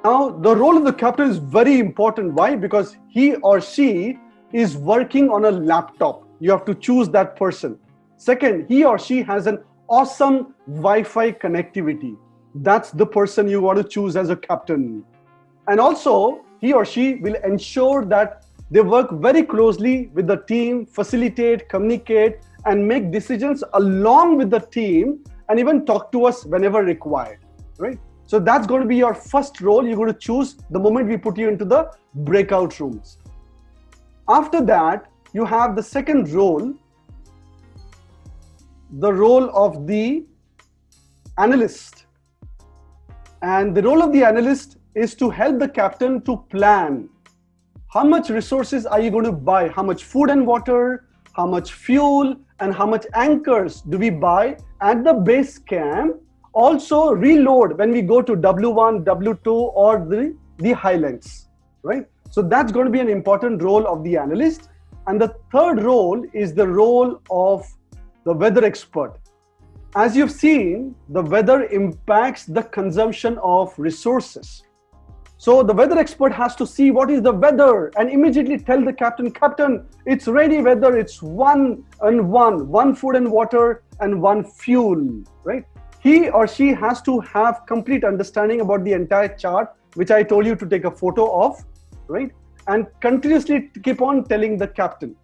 Now, the role of the captain is very important. Why? Because he or she is working on a laptop. You have to choose that person. Second, he or she has an awesome Wi-Fi connectivity. That's the person you want to choose as a captain. And also, he or she will ensure that they work very closely with the team, facilitate, communicate, and make decisions along with the team, and even talk to us whenever required, right? So that's going to be your first role you're going to choose the moment we put you into the breakout rooms. After that, you have the second role, the role of the analyst. And the role of the analyst is to help the captain to plan. How much resources are you going to buy? How much food and water, how much fuel, and how much anchors do we buy at the base camp? Also reload when we go to W1, W2, or the highlands, right? So that's going to be an important role of the analyst. And the third role is the role of the weather expert. As you've seen, the weather impacts the consumption of resources. So the weather expert has to see what is the weather and immediately tell the captain, Captain, it's ready weather, it's one food and water and one fuel, right? He or she has to have complete understanding about the entire chart, which I told you to take a photo of, right? And continuously keep on telling the captain.